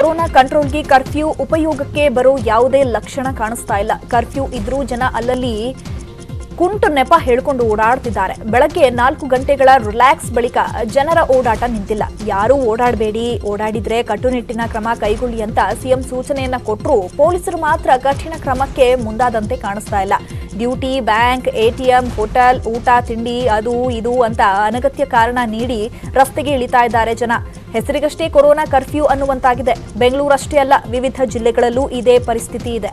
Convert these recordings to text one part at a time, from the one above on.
Corona ಕಂಟ್ರೋಲ್ಗೆ curfew ಉಪಯೋಗಕ್ಕೆ ಬರೋ ಯಾವುದೇ ಲಕ್ಷಣ ಕಾಣಿಸ್ತಾ ಇಲ್ಲ. ಕರ್ಫ್ಯೂ ಇದ್ರೂ ಜನ ಅಲ್ಲಲ್ಲಿ ಕುಂಟು ನೆಪ ಹೇಳ್ಕೊಂಡು ಓಡಾಡ್ತಿದ್ದಾರೆ. ಬೆಳಗ್ಗೆ 4 ಗಂಟೆಗಳ ರಿಲ್ಯಾಕ್ಸ್ ಬಳಿಕ ಜನರ ಓಡಾಟ ನಿಂತಿಲ್ಲ. ಯಾರೂ ಓಡಾಡಬೇಡಿ, ಓಡಾಡಿದ್ರೆ ಕಟ್ಟುನಿಟ್ಟಿನ ಕ್ರಮ ಕೈಗೊಳ್ಳಿ ಅಂತ ಸಿಎಂ ಸೂಚನೆಯನ್ನ ಕೊಟ್ಟರು. ಪೊಲೀಸರು ಮಾತ್ರ ಕಠಿಣ ಕ್ರಮಕ್ಕೆ ಮುಂದಾದಂತೆ ಕಾಣಿಸ್ತಾ ಇಲ್ಲ. ಡ್ಯೂಟಿ, ಬ್ಯಾಂಕ್, ಎಟಿಎಂ, ಹೋಟೆಲ್, ಊಟ ತಿಂಡಿ ಅದು ಇದು ಅಂತ ಅನಗತ್ಯ ಕಾರಣ ನೀಡಿ ರಸ್ತೆಗೆ ಇಳಿತಾ ಇದ್ದಾರೆ ಜನ. ಹೆಸರಿಗಷ್ಟೇ ಕೊರೋನಾ ಕರ್ಫ್ಯೂ ಅನ್ನುವಂತಾಗಿದೆ. ಬೆಂಗಳೂರಷ್ಟೇ ಅಲ್ಲ, ವಿವಿಧ ಜಿಲ್ಲೆಗಳಲ್ಲೂ ಇದೇ ಪರಿಸ್ಥಿತಿ ಇದೆ.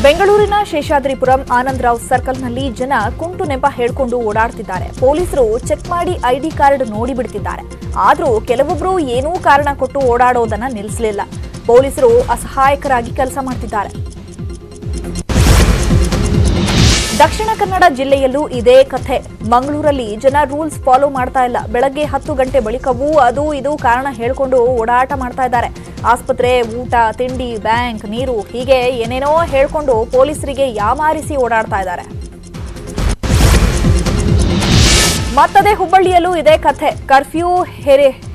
ಬೆಂಗಳೂರಿನ ಶೇಷಾದ್ರಿಪುರಂ ಆನಂದರಾವ್ ಸರ್ಕಲ್ನಲ್ಲಿ ಜನ ಕುಂಟು ನೆಪ ಹೇಳ್ಕೊಂಡು ಓಡಾಡ್ತಿದ್ದಾರೆ. ಪೊಲೀಸರು ಚೆಕ್ ಮಾಡಿ ಐಡಿ ಕಾರ್ಡ್ ನೋಡಿ ಬಿಡ್ತಿದ್ದಾರೆ. ಆದರೂ ಕೆಲವೊಬ್ಬರು ಏನೂ ಕಾರಣ ಕೊಟ್ಟು ಓಡಾಡೋದನ್ನ ನಿಲ್ಲಿಸಲಿಲ್ಲ. ಪೊಲೀಸರು ಅಸಹಾಯಕರಾಗಿ ಕೆಲಸ ಮಾಡ್ತಿದ್ದಾರೆ. ದಕ್ಷಿಣ ಕನ್ನಡ ಜಿಲ್ಲೆಯಲ್ಲೂ ಇದೇ ಕಥೆ. ಮಂಗಳೂರಲ್ಲಿ ಜನ ರೂಲ್ಸ್ ಫಾಲೋ ಮಾಡ್ತಾ ಇಲ್ಲ. ಬೆಳಗ್ಗೆ 10 ಗಂಟೆ ಬಳಿಕವೂ ಅದು ಇದು ಕಾರಣ ಹೇಳ್ಕೊಂಡು ಓಡಾಟ ಮಾಡ್ತಾ ಇದ್ದಾರೆ. ಆಸ್ಪತ್ರೆ, ಊಟ, ತಿಂಡಿ, ಬ್ಯಾಂಕ್, ನೀರು ಹೀಗೆ ಏನೇನೋ ಹೇಳ್ಕೊಂಡು ಪೊಲೀಸರಿಗೆ ಯಾಮಾರಿಸಿ ಓಡಾಡ್ತಾ ಇದ್ದಾರೆ. ಮತ್ತದೇ ಹುಬ್ಬಳ್ಳಿಯಲ್ಲೂ ಇದೇ ಕಥೆ. ಕರ್ಫ್ಯೂ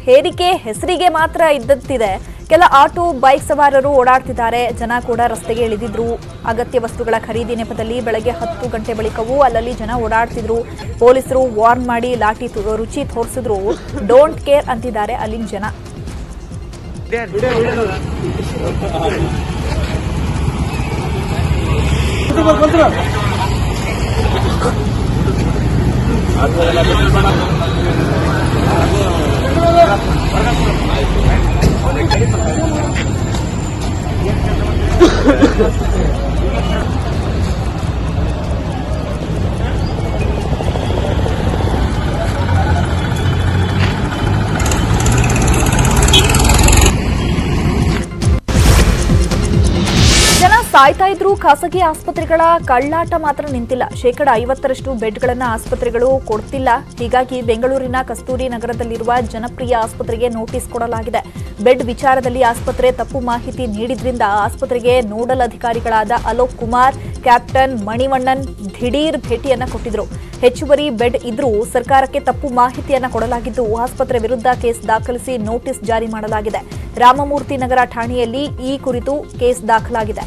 ಹೇರಿಕೆ ಹೆಸರಿಗೆ ಮಾತ್ರ ಇದ್ದಂತಿದೆ. ಕೆಲ ಆಟೋ, ಬೈಕ್ ಸವಾರರು ಓಡಾಡ್ತಿದ್ದಾರೆ. ಜನ ಕೂಡ ರಸ್ತೆಗೆ ಇಳಿದಿದ್ರು. ಅಗತ್ಯ ವಸ್ತುಗಳ ಖರೀದಿ ನೆಪದಲ್ಲಿ ಬೆಳಗ್ಗೆ 10 ಗಂಟೆ ಬಳಿಕವೂ ಅಲ್ಲಲ್ಲಿ ಜನ ಓಡಾಡ್ತಿದ್ರು. ಪೊಲೀಸರು ವಾರ್ನ್ ಮಾಡಿ ಲಾಠಿ ರುಚಿ ತೋರಿಸಿದ್ರು. ಡೋಂಟ್ ಕೇರ್ ಅಂತಿದ್ದಾರೆ ಅಲ್ಲಿನ ಜನ. ಜನ ಸಾಯ್ತಾ ಇದ್ರೂ ಖಾಸಗಿ ಆಸ್ಪತ್ರೆಗಳ ಕಳ್ಳಾಟ ಮಾತ್ರ ನಿಂತಿಲ್ಲ. 50% ಬೆಡ್ಗಳನ್ನು ಆಸ್ಪತ್ರೆಗಳು ಕೊಡ್ತಿಲ್ಲ. ಹೀಗಾಗಿ ಬೆಂಗಳೂರಿನ ಕಸ್ತೂರಿ ನಗರದಲ್ಲಿರುವ ಜನಪ್ರಿಯ ಆಸ್ಪತ್ರೆಗೆ ನೋಟಿಸ್ ಕೊಡಲಾಗಿದೆ. ಬೆಡ್ ವಿಚಾರದಲ್ಲಿ ಆಸ್ಪತ್ರೆ ತಪ್ಪು ಮಾಹಿತಿ ನೀಡಿದ್ರಿಂದ ಆಸ್ಪತ್ರೆಗೆ ನೋಡಲ್ ಅಧಿಕಾರಿಗಳಾದ ಅಲೋಕ್ ಕುಮಾರ್, ಕ್ಯಾಪ್ಟನ್ ಮಣಿವಣ್ಣನ್ ದಿಢೀರ್ ಭೇಟಿಯನ್ನ ಕೊಟ್ಟಿದ್ರು. ಹೆಚ್ಚುವರಿ ಬೆಡ್ ಇದ್ರೂ ಸರ್ಕಾರಕ್ಕೆ ತಪ್ಪು ಮಾಹಿತಿಯನ್ನ ಕೊಡಲಾಗಿದ್ದು ಆಸ್ಪತ್ರೆ ವಿರುದ್ಧ ಕೇಸ್ ದಾಖಲಿಸಿ ನೋಟಿಸ್ ಜಾರಿ ಮಾಡಲಾಗಿದೆ. ರಾಮಮೂರ್ತಿ ನಗರ ಠಾಣೆಯಲ್ಲಿ ಈ ಕುರಿತು ಕೇಸ್ ದಾಖಲಾಗಿದೆ.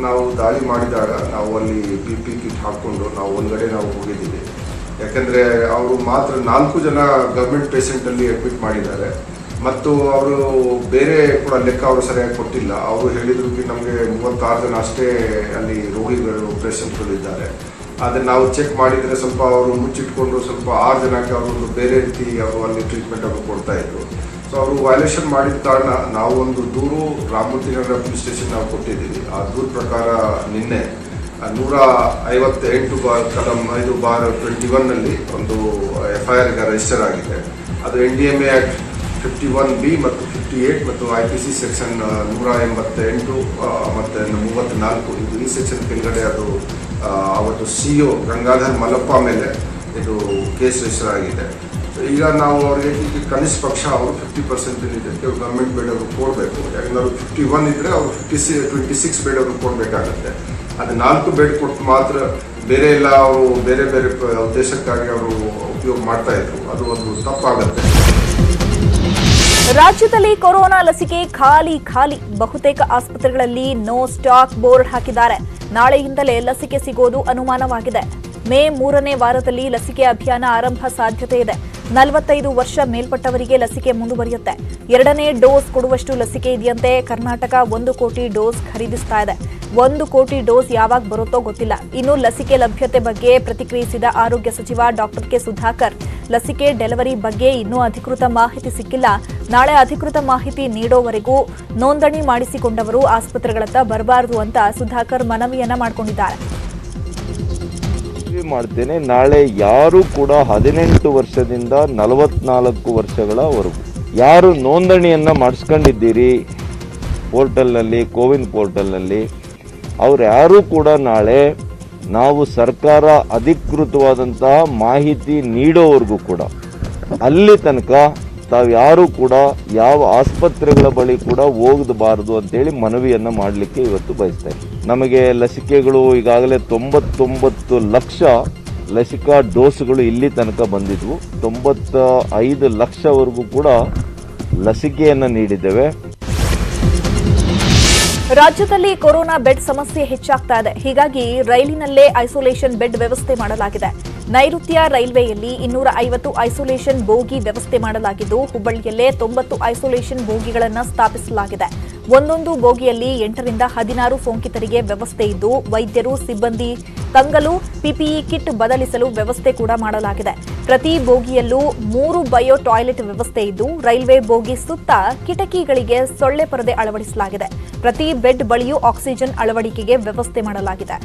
ನಾವು ದಾಳಿ ಮಾಡಿದಾಗ ನಾವು ಅಲ್ಲಿ PP ಕಿಟ್ ಹಾಕೊಂಡು ನಾವು ಒಂದೆಡೆ ನಾವು ಹೋಗಿದ್ದೀವಿ. ಯಾಕಂದರೆ ಅವರು ಮಾತ್ರ 4 ಜನ ಗವರ್ಮೆಂಟ್ ಪೇಷೆಂಟ್ ಅಲ್ಲಿ ಅಡ್ಮಿಟ್ ಮಾಡಿದ್ದಾರೆ. ಮತ್ತು ಅವರು ಬೇರೆ ಕೂಡ ಲೆಕ್ಕ ಅವರು ಸರಿಯಾಗಿ ಕೊಟ್ಟಿಲ್ಲ. ಅವರು ಹೇಳಿದ್ರು ನಮಗೆ 36 ಜನ ಅಷ್ಟೇ ಅಲ್ಲಿ ರೋಗಿಗಳು, ಪೇಷೆಂಟ್ಗಳು ಇದ್ದಾರೆ. ಆದರೆ ನಾವು ಚೆಕ್ ಮಾಡಿದರೆ ಸ್ವಲ್ಪ ಅವರು ಮುಚ್ಚಿಟ್ಕೊಂಡು ಸ್ವಲ್ಪ 6 ಜನಕ್ಕೆ ಅವರು ಬೇರೆ ರೀತಿ ಅವರು ಅಲ್ಲಿ ಟ್ರೀಟ್ಮೆಂಟ್ ಅವರು ಕೊಡ್ತಾ ಇದ್ರು. ಸೊ ಅವರು ವೈಲೇಷನ್ ಮಾಡಿದ ಕಾರಣ ನಾವು ಒಂದು ದೂರು ರಾಮಮೂರ್ತಿ ನಗರ ಪೊಲೀಸ್ ಸ್ಟೇಷನ್ ನಾವು ಕೊಟ್ಟಿದ್ದೀವಿ. ಆ ದೂರ ಪ್ರಕಾರ ನಿನ್ನೆ 158 ಕಲಂ 5/21 ಒಂದು FIR ರಿಜಿಸ್ಟರ್ ಆಗಿದೆ. ಅದು NDMA ಆಕ್ಟ್ 51B ಮತ್ತು 58 ಮತ್ತು IPC ಸೆಕ್ಷನ್ 188 ಮತ್ತು 34 ಇದು ಈ ಸೆಕ್ಷನ್ ಕೆಳಗಡೆ ಅದು ಅವತ್ತು CO ಗಂಗಾಧರ್ ಮಲ್ಲಪ್ಪ ಮೇಲೆ ಇದು ಕೇಸ್ ರಿಜಿಸ್ಟರ್ ಆಗಿದೆ. ಈಗ ನಾವು ಅವರಿಗೆ ಕನಿಷ್ಠ ಪಕ್ಷ ಅವರು 50% ಇದಕ್ಕೆ ಗೌರ್ಮೆಂಟ್ ಬೆಡ್ ಅವರು ಕೊಡಬೇಕು. ಯಾಕಂದ್ರೆ ಅವರು 51 ಇದ್ರೆ ಅವರು 26 ಬೆಡ್ ಅವರು ಕೊಡಬೇಕಾಗತ್ತೆ. ಅದು 4 ಬೆಡ್ ಕೊಟ್ಟು ಮಾತ್ರ ಬೇರೆ ಎಲ್ಲ ಅವರು ಬೇರೆ ಬೇರೆ ಉದ್ದೇಶಕ್ಕಾಗಿ ಅವರು ಉಪಯೋಗ ಮಾಡ್ತಾ ಇದ್ರು. ಅದು ಒಂದು ತಪ್ಪಾಗುತ್ತೆ. ರಾಜ್ಯದಲ್ಲಿ ಕೊರೋನಾ ಲಸಿಕೆ ಖಾಲಿ. ಬಹುತೇಕ ಆಸ್ಪತ್ರೆಗಳಲ್ಲಿ ನೋ ಸ್ಟಾಕ್ ಬೋರ್ಡ್ ಹಾಕಿದ್ದಾರೆ. ನಾಳೆಯಿಂದಲೇ ಲಸಿಕೆ ಸಿಗೋದು ಅನುಮಾನವಾಗಿದೆ. ಮೇ 3ನೇ ವಾರದಲ್ಲಿ ಲಸಿಕೆ ಅಭಿಯಾನ ಆರಂಭ ಸಾಧ್ಯತೆ ಇದೆ. 45 ವರ್ಷ ಮೇಲ್ಪಟ್ಟವರಿಗೆ ಲಸಿಕೆ ಮುಂದುವರಿಯುತ್ತೆ. 2ನೇ ಡೋಸ್ ಕೊಡುವಷ್ಟು ಲಸಿಕೆ ಇದೆಯಂತೆ. ಕರ್ನಾಟಕ 1 ಕೋಟಿ ಡೋಸ್ ಖರೀದಿಸ್ತಾ ಇದೆ. 1 ಕೋಟಿ ಡೋಸ್ ಯಾವಾಗ ಬರುತ್ತೋ ಗೊತ್ತಿಲ್ಲ. ಇನ್ನು ಲಸಿಕೆ ಲಭ್ಯತೆ ಬಗ್ಗೆ ಪ್ರತಿಕ್ರಿಯಿಸಿದ ಆರೋಗ್ಯ ಸಚಿವ ಡಾಕ್ಟರ್ ಕೆ ಸುಧಾಕರ್, ಲಸಿಕೆ ಡೆಲಿವರಿ ಬಗ್ಗೆ ಇನ್ನೂ ಅಧಿಕೃತ ಮಾಹಿತಿ ಸಿಕ್ಕಿಲ್ಲ. ನಾಳೆ ಅಧಿಕೃತ ಮಾಹಿತಿ ನೀಡೋವರೆಗೂ ನೋಂದಣಿ ಮಾಡಿಸಿಕೊಂಡವರು ಆಸ್ಪತ್ರೆಗಳತ್ತ ಬರಬಾರದು ಅಂತ ಸುಧಾಕರ್ ಮನವಿಯನ್ನ ಮಾಡಿಕೊಂಡಿದ್ದಾರೆ. ಮಾಡ್ತೇನೆ, ನಾಳೆ ಯಾರು ಕೂಡ 18 ವರ್ಷದಿಂದ 44 ವರ್ಷಗಳವರೆಗೂ ಯಾರು ನೋಂದಣಿಯನ್ನ ಮಾಡಿಸ್ಕೊಂಡಿದ್ದೀರಿ ಪೋರ್ಟಲ್ನಲ್ಲಿ, ಕೋವಿನ್ ಪೋರ್ಟಲ್ನಲ್ಲಿ, ಅವ್ರು ಯಾರು ಕೂಡ ನಾಳೆ ನಾವು ಸರ್ಕಾರ ಅಧಿಕೃತವಾದಂತಹ ಮಾಹಿತಿ ನೀಡೋವರೆಗೂ ಕೂಡ ಅಲ್ಲಿ ತನಕ ತಾವು ಯಾರು ಕೂಡ ಯಾವ ಆಸ್ಪತ್ರೆಗಳ ಬಳಿ ಕೂಡ ಹೋಗಬಾರದು ಅಂತೇಳಿ ಮನವಿಯನ್ನು ಮಾಡಲಿಕ್ಕೆ ಇವತ್ತು ಬಯಸ್ತಾ ಇದ್ದೀವಿ. ನಮಗೆ ಲಸಿಕೆಗಳು ಈಗಾಗಲೇ 99 ಲಕ್ಷ ಲಸಿಕಾ ಡೋಸ್ಗಳು ಇಲ್ಲಿ ತನಕ ಬಂದಿದ್ವು. 95 ಲಕ್ಷವರೆಗೂ ಕೂಡ ಲಸಿಕೆಯನ್ನು ನೀಡಿದ್ದೇವೆ. ರಾಜ್ಯದಲ್ಲಿ ಕೊರೋನಾ ಬೆಡ್ ಸಮಸ್ಯೆ ಹೆಚ್ಚಾಗ್ತಾ ಇದೆ. ಹೀಗಾಗಿ ರೈಲಿನಲ್ಲೇ ಐಸೋಲೇಷನ್ ಬೆಡ್ ವ್ಯವಸ್ಥೆ ಮಾಡಲಾಗಿದೆ. ನೈಋತ್ಯ ರೈಲ್ವೆಯಲ್ಲಿ 250 ಐಸೋಲೇಷನ್ ಬೋಗಿ ವ್ಯವಸ್ಥೆ ಮಾಡಲಾಗಿದ್ದು, ಹುಬ್ಬಳ್ಳಿಯಲ್ಲೇ 90 ಐಸೋಲೇಷನ್ ಬೋಗಿಗಳನ್ನು ಸ್ಥಾಪಿಸಲಾಗಿದೆ. ಒಂದೊಂದು ಬೋಗಿಯಲ್ಲಿ 8 ರಿಂದ 16 ಸೋಂಕಿತರಿಗೆ ವ್ಯವಸ್ಥೆ ಇದ್ದು, ವೈದ್ಯರು, ಸಿಬ್ಬಂದಿ ತಂಗಲು, ಪಿಪಿಇ ಕಿಟ್ ಬದಲಿಸಲು ವ್ಯವಸ್ಥೆ ಕೂಡ ಮಾಡಲಾಗಿದೆ. ಪ್ರತಿ ಬೋಗಿಯಲ್ಲೂ 3 ಬಯೋ ಟಾಯ್ಲೆಟ್ ವ್ಯವಸ್ಥೆ ಇದ್ದು, ರೈಲ್ವೆ ಬೋಗಿ ಸುತ್ತ ಕಿಟಕಿಗಳಿಗೆ ಸೊಳ್ಳೆ ಪರದೆ ಅಳವಡಿಸಲಾಗಿದೆ. ಪ್ರತಿ ಬೆಡ್ ಬಳಿಯೂ ಆಕ್ಸಿಜನ್ ಅಳವಡಿಕೆಗೆ ವ್ಯವಸ್ಥೆ ಮಾಡಲಾಗಿದೆ.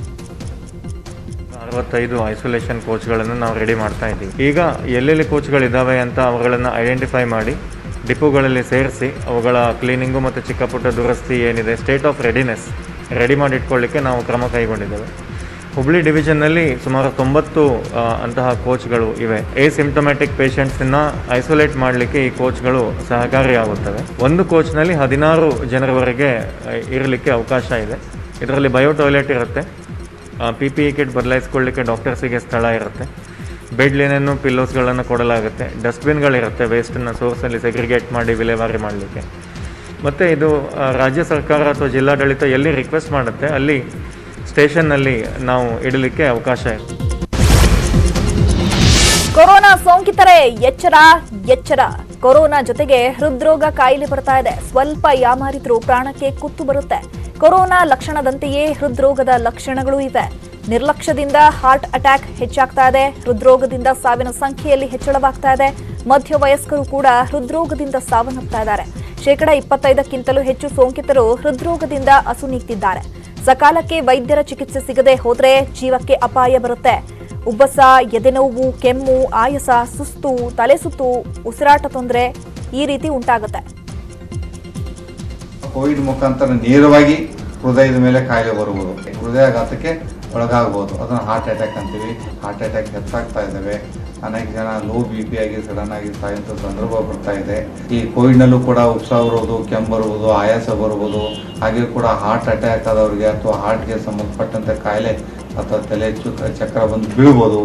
65 ಐಸೋಲೇಷನ್ ಕೋಚ್ಗಳನ್ನು ನಾವು ರೆಡಿ ಮಾಡ್ತಾ ಇದ್ದೀವಿ. ಈಗ ಎಲ್ಲೆಲ್ಲಿ ಕೋಚ್ಗಳಿದ್ದಾವೆ ಅಂತ ಅವುಗಳನ್ನು ಐಡೆಂಟಿಫೈ ಮಾಡಿ ಡಿಪೋಗಳಲ್ಲಿ ಸೇರಿಸಿ ಅವುಗಳ ಕ್ಲೀನಿಂಗು ಮತ್ತು ಚಿಕ್ಕ ಪುಟ್ಟ ದುರಸ್ತಿ ಏನಿದೆ, ಸ್ಟೇಟ್ ಆಫ್ ರೆಡಿನೆಸ್ ರೆಡಿ ಮಾಡಿ ಇಟ್ಕೊಳ್ಳಿಕ್ಕೆ ನಾವು ಕ್ರಮ ಕೈಗೊಂಡಿದ್ದೇವೆ. ಹುಬ್ಳಿ ಡಿವಿಷನ್ನಲ್ಲಿ ಸುಮಾರು 90 ಅಂತಹ ಕೋಚ್ಗಳು ಇವೆ. ಸಿಂಪ್ಟಮ್ಯಾಟಿಕ್ ಪೇಷಂಟ್ಸನ್ನು ಐಸೋಲೇಟ್ ಮಾಡಲಿಕ್ಕೆ ಈ ಕೋಚ್ಗಳು ಸಹಕಾರಿಯಾಗುತ್ತವೆ. ಒಂದು ಕೋಚ್ನಲ್ಲಿ 16 ಜನರವರೆಗೆ ಇರಲಿಕ್ಕೆ ಅವಕಾಶ ಇದೆ. ಇದರಲ್ಲಿ ಬಯೋ ಟಾಯ್ಲೆಟ್ ಇರುತ್ತೆ, PPE ಕಿಟ್ ಬದಲಾಯಿಸ್ಕೊಳ್ಳಿಕ್ಕೆ ಡಾಕ್ಟರ್ಸಿಗೆ ಸ್ಥಳ ಇರುತ್ತೆ, ಬೆಡ್ ಲಿನೆನ್ನು ಪಿಲ್ಲೋಸ್ಗಳನ್ನು ಕೊಡಲಾಗುತ್ತೆ, ಡಸ್ಟ್ಬಿನ್ಗಳಿರುತ್ತೆ ವೇಸ್ಟನ್ನು ಸೋರ್ಸಲ್ಲಿ ಸೆಗ್ರಿಗೇಟ್ ಮಾಡಿ ವಿಲೇವಾರಿ ಮಾಡಲಿಕ್ಕೆ. ಮತ್ತು ಇದು ರಾಜ್ಯ ಸರ್ಕಾರ ಅಥವಾ ಜಿಲ್ಲಾಡಳಿತ ಎಲ್ಲಿ ರಿಕ್ವೆಸ್ಟ್ ಮಾಡುತ್ತೆ ಅಲ್ಲಿ ಸ್ಟೇಷನ್ನಲ್ಲಿ ನಾವು ಇಡಲಿಕ್ಕೆ ಅವಕಾಶ ಇದೆ. ಕೊರೋನಾ ಸೋಂಕಿತರೇ ಎಚ್ಚರ ಎಚ್ಚರ. ಕೊರೋನಾ ಜೊತೆಗೆ ಹೃದ್ರೋಗ ಕಾಯಿಲೆ ಬರ್ತಾ ಇದೆ. ಸ್ವಲ್ಪ ಯಾಮಾರಿದ್ರೂ ಪ್ರಾಣಕ್ಕೆ ಕುತ್ತು ಬರುತ್ತೆ. ಕೊರೋನಾ ಲಕ್ಷಣದಂತೆಯೇ ಹೃದ್ರೋಗದ ಲಕ್ಷಣಗಳು ಇವೆ. ನಿರ್ಲಕ್ಷ್ಯದಿಂದ ಹಾರ್ಟ್ ಅಟ್ಯಾಕ್ ಹೆಚ್ಚಾಗ್ತಾ ಇದೆ. ಹೃದ್ರೋಗದಿಂದ ಸಾವಿನ ಸಂಖ್ಯೆಯಲ್ಲಿ ಹೆಚ್ಚಳವಾಗ್ತಾ ಇದೆ. ಮಧ್ಯವಯಸ್ಕರು ಕೂಡ ಹೃದ್ರೋಗದಿಂದ ಸಾವನ್ನಪ್ತಾ ಇದ್ದಾರೆ. 25%ಕ್ಕಿಂತಲೂ ಹೆಚ್ಚು ಸೋಂಕಿತರು ಹೃದ್ರೋಗದಿಂದ ಅಸುನೀಗ್ತಿದ್ದಾರೆ. ಸಕಾಲಕ್ಕೆ ವೈದ್ಯರ ಚಿಕಿತ್ಸೆ ಸಿಗದೆ ಹೋದ್ರೆ ಜೀವಕ್ಕೆ ಅಪಾಯ ಬರುತ್ತೆ. ಉಬ್ಬಸ, ಎದೆನೋವು, ಕೆಮ್ಮು, ಆಯಾಸ, ಸುಸ್ತು, ತಲೆಸುತ್ತು, ಉಸಿರಾಟ ತೊಂದರೆ ಈ ರೀತಿ ಉಂಟಾಗುತ್ತೆ. ಕೋವಿಡ್ ಮುಖಾಂತರ ನೇರವಾಗಿ ಹೃದಯದ ಮೇಲೆ ಕಾಯಿಲೆ ಬರಬಹುದು, ಹೃದಯಾಘಾತಕ್ಕೆ ಒಳಗಾಗಬಹುದು. ಅದನ್ನು ಹಾರ್ಟ್ ಅಟ್ಯಾಕ್ ಅಂತೀವಿ. ಹಾರ್ಟ್ ಅಟ್ಯಾಕ್ ಹೆಚ್ಚಾಗ್ತಾ ಇದ್ದಾವೆ. ಅನೇಕ ಜನ ಲೋ BP ಆಗಿ ಸಡನ್ ಆಗಿ ಸಾಯುವಂಥ ಸಂದರ್ಭ ಬರ್ತಾ ಇದೆ. ಈ ಕೋವಿಡ್ನಲ್ಲೂ ಕೂಡ ಉತ್ಸಾಹ ಬರುವುದು, ಕೆಮ್ಮು ಬರುವುದು, ಆಯಾಸ ಬರುವುದು, ಹಾಗೆ ಕೂಡ ಹಾರ್ಟ್ ಅಟ್ಯಾಕ್ ಆದವರಿಗೆ ಅಥವಾ ಹಾರ್ಟ್ಗೆ ಸಂಬಂಧಪಟ್ಟಂತ ಕಾಯಿಲೆ ಅಥವಾ ತಲೆ ಚಕ್ರ ಬಂದು ಬೀಳ್ಬೋದು.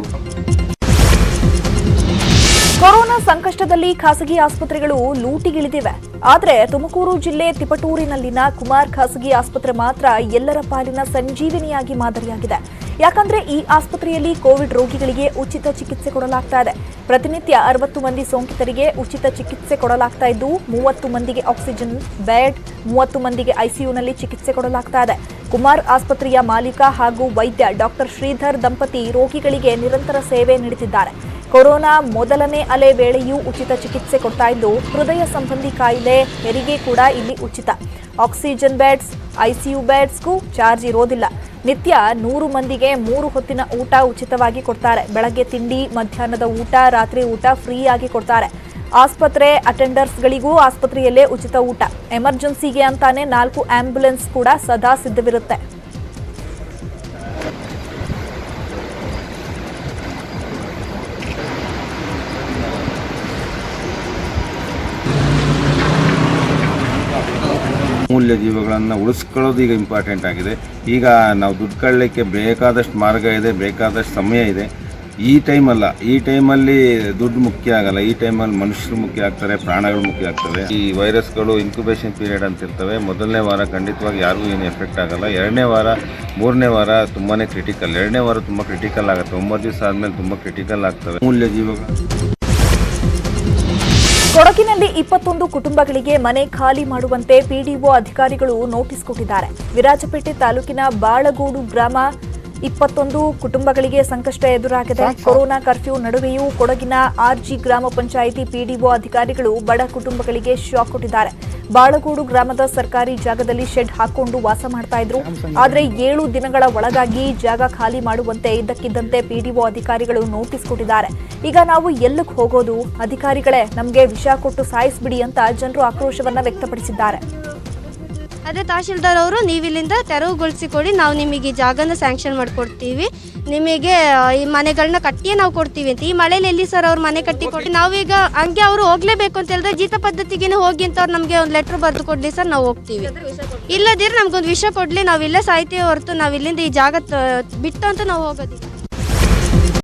ಕೊರೋನಾ ಸಂಕಷ್ಟದಲ್ಲಿ ಖಾಸಗಿ ಆಸ್ಪತ್ರೆಗಳು ಲೂಟಿಗಿಳಿದಿವೆ. ಆದರೆ ತುಮಕೂರು ಜಿಲ್ಲೆ ತಿಪಟೂರಿನಲ್ಲಿನ ಕುಮಾರ್ ಖಾಸಗಿ ಆಸ್ಪತ್ರೆ ಮಾತ್ರ ಎಲ್ಲರ ಪಾಲಿನ ಸಂಜೀವಿನಿಯಾಗಿ ಮಾದರಿಯಾಗಿದೆ. ಯಾಕಂದ್ರೆ ಈ ಆಸ್ಪತ್ರೆಯಲ್ಲಿ ಕೋವಿಡ್ ರೋಗಿಗಳಿಗೆ ಉಚಿತ ಚಿಕಿತ್ಸೆ ಕೊಡಲಾಗ್ತಾ ಇದೆ. ಪ್ರತಿನಿತ್ಯ 60 ಮಂದಿ ಸೋಂಕಿತರಿಗೆ ಉಚಿತ ಚಿಕಿತ್ಸೆ ಕೊಡಲಾಗ್ತಾ ಇದ್ದು, 30 ಮಂದಿಗೆ ಆಕ್ಸಿಜನ್ ಬೆಡ್, 30 ಮಂದಿಗೆ ಐಸಿಯುನಲ್ಲಿ ಚಿಕಿತ್ಸೆ ಕೊಡಲಾಗ್ತಾ ಇದೆ. ಕುಮಾರ್ ಆಸ್ಪತ್ರೆಯ ಮಾಲೀಕ ಹಾಗೂ ವೈದ್ಯ ಡಾಕ್ಟರ್ ಶ್ರೀಧರ್ ದಂಪತಿ ರೋಗಿಗಳಿಗೆ ನಿರಂತರ ಸೇವೆ ನೀಡುತ್ತಿದ್ದಾರೆ. ಕೊರೋನಾ ಮೊದಲನೇ ಅಲೆ ವೇಳೆಯೂ ಉಚಿತ ಚಿಕಿತ್ಸೆ ಕೊಡ್ತಾ ಇದ್ದು, ಹೃದಯ ಸಂಬಂಧಿ ಕಾಯಿಲೆ, ಹೆರಿಗೆ ಕೂಡ ಇಲ್ಲಿ ಉಚಿತ. ಆಕ್ಸಿಜನ್ ಬೆಡ್ಸ್, ಐಸಿಯು ಬೆಡ್ಸ್ಗೂ ಚಾರ್ಜ್ ಇರೋದಿಲ್ಲ. ನಿತ್ಯ 100 ಮಂದಿಗೆ 3 ಹೊತ್ತಿನ ಊಟ ಉಚಿತವಾಗಿ ಕೊಡ್ತಾರೆ. ಬೆಳಗ್ಗೆ ತಿಂಡಿ, ಮಧ್ಯಾಹ್ನದ ಊಟ, ರಾತ್ರಿ ಊಟ ಫ್ರೀ ಆಗಿ ಕೊಡ್ತಾರೆ. ಆಸ್ಪತ್ರೆ ಅಟೆಂಡರ್ಸ್ಗಳಿಗೂ ಆಸ್ಪತ್ರೆಯಲ್ಲೇ ಉಚಿತ ಊಟ. ಎಮರ್ಜೆನ್ಸಿಗೆ ಅಂತಾನೆ 4 ಆಂಬ್ಯುಲೆನ್ಸ್ ಕೂಡ ಸದಾ ಸಿದ್ಧವಿರುತ್ತೆ. ಅಮೂಲ್ಯ ಜೀವಗಳನ್ನು ಉಳಿಸ್ಕೊಳ್ಳೋದು ಈಗ ಇಂಪಾರ್ಟೆಂಟ್ ಆಗಿದೆ. ಈಗ ನಾವು ದುಡ್ಡು ಕಳ್ಳಲಿಕ್ಕೆ ಬೇಕಾದಷ್ಟು ಮಾರ್ಗ ಇದೆ, ಬೇಕಾದಷ್ಟು ಸಮಯ ಇದೆ. ಈ ಟೈಮಲ್ಲಿ ದುಡ್ಡು ಮುಖ್ಯ ಆಗಲ್ಲ. ಈ ಟೈಮಲ್ಲಿ ಮನುಷ್ಯರು ಮುಖ್ಯ ಆಗ್ತಾರೆ, ಪ್ರಾಣಗಳು ಮುಖ್ಯ ಆಗ್ತವೆ. ಈ ವೈರಸ್ಗಳು ಇನ್ಕ್ಯುಬೇಷನ್ ಪೀರಿಯಡ್ ಅಂತ ಇರ್ತವೆ. ಮೊದಲನೇ ವಾರ ಖಂಡಿತವಾಗಿ ಯಾರಿಗೂ ಏನು ಎಫೆಕ್ಟ್ ಆಗಲ್ಲ. 2ನೇ ವಾರ 3ನೇ ವಾರ ತುಂಬಾ ಕ್ರಿಟಿಕಲ್. 2ನೇ ವಾರ ತುಂಬ ಕ್ರಿಟಿಕಲ್ ಆಗುತ್ತೆ. 9 ದಿವಸ ಆದಮೇಲೆ ತುಂಬ ಕ್ರಿಟಿಕಲ್ ಆಗ್ತವೆ. ಅಮೂಲ್ಯ ಜೀವಗಳು. ಕೊಡಗಿನಲ್ಲಿ 21 ಕುಟುಂಬಗಳಿಗೆ ಮನೆ ಖಾಲಿ ಮಾಡುವಂತೆ ಪಿಡಿಒ ಅಧಿಕಾರಿಗಳು ನೋಟಿಸ್ ಕೊಟ್ಟಿದ್ದಾರೆ. ವಿರಾಜಪೇಟೆ ತಾಲೂಕಿನ ಬಾಳಗೋಡು ಗ್ರಾಮ 21 ಕುಟುಂಬಗಳಿಗೆ ಸಂಕಷ್ಟ ಎದುರಾಗಿದೆ. ಕೊರೋನಾ ಕರ್ಫ್ಯೂ ನಡುವೆಯೂ ಕೊಡಗಿನ ಆರ್ಜಿ ಗ್ರಾಮ ಪಂಚಾಯಿತಿ ಪಿಡಿಒ ಅಧಿಕಾರಿಗಳು ಬಡ ಕುಟುಂಬಗಳಿಗೆ ಶಾಕ್ ಕೊಟ್ಟಿದ್ದಾರೆ. ಬಾಳಗೋಡು ಗ್ರಾಮದ ಸರ್ಕಾರಿ ಜಾಗದಲ್ಲಿ ಶೆಡ್ ಹಾಕೊಂಡು ವಾಸ ಮಾಡ್ತಾ ಇದ್ರು. ಆದ್ರೆ 7 ದಿನಗಳ ಒಳಗಾಗಿ ಜಾಗ ಖಾಲಿ ಮಾಡುವಂತೆ ಇದ್ದಕ್ಕಿದ್ದಂತೆ ಪಿಡಿಒ ಅಧಿಕಾರಿಗಳು ನೋಟಿಸ್ ಕೊಟ್ಟಿದ್ದಾರೆ. ಈಗ ನಾವು ಎಲ್ಲಿಗೆ ಹೋಗೋದು, ಅಧಿಕಾರಿಗಳೇ ನಮಗೆ ವಿಷ ಕೊಟ್ಟು ಸಾಯಿಸ್ಬಿಡಿ ಅಂತ ಜನರು ಆಕ್ರೋಶವನ್ನ ವ್ಯಕ್ತಪಡಿಸಿದ್ದಾರೆ. ಅದೇ ತಹಶೀಲ್ದಾರ್ ಅವರು ನೀವಿಲ್ಲಿಂದ ತೆರವುಗೊಳಿಸಿಕೊಡಿ, ನಾವು ನಿಮಗೆ ಈ ಜಾಗನ ಸ್ಯಾಂಕ್ಷನ್ ಮಾಡಿಕೊಡ್ತೀವಿ, ನಿಮಗೆ ಈ ಮನೆಗಳನ್ನ ಕಟ್ಟಿಯೇ ನಾವು ಕೊಡ್ತೀವಿ ಅಂತ. ಈ ಮಳೆಯಲ್ಲಿ ಎಲ್ಲಿ ಸರ್ ಅವ್ರು ಮನೆ ಕಟ್ಟಿ ಕೊಟ್ಟು ನಾವೀಗ ಹಂಗೆ ಅವರು ಹೋಗ್ಲೇಬೇಕು ಅಂತ ಹೇಳಿದ್ರೆ ಜೀತ ಪದ್ಧತಿಗೇನೆ ಹೋಗಿ ಅಂತ ಅವ್ರು ನಮಗೆ ಒಂದು ಲೆಟ್ರ್ ಬರೆದು ಕೊಡ್ಲಿ ಸರ್, ನಾವು ಹೋಗ್ತೀವಿ. ಇಲ್ಲದಿದ್ರೆ ನಮ್ಗೊಂದು ವಿಷಯ ಕೊಡ್ಲಿ, ನಾವು ಇಲ್ಲೇ ಸಾಯ್ತೀವಿ ಹೊರತು ನಾವು ಇಲ್ಲಿಂದ ಈ ಜಾಗ ಬಿಟ್ಟು ಅಂತ ನಾವು ಹೋಗೋದಿಲ್ಲ.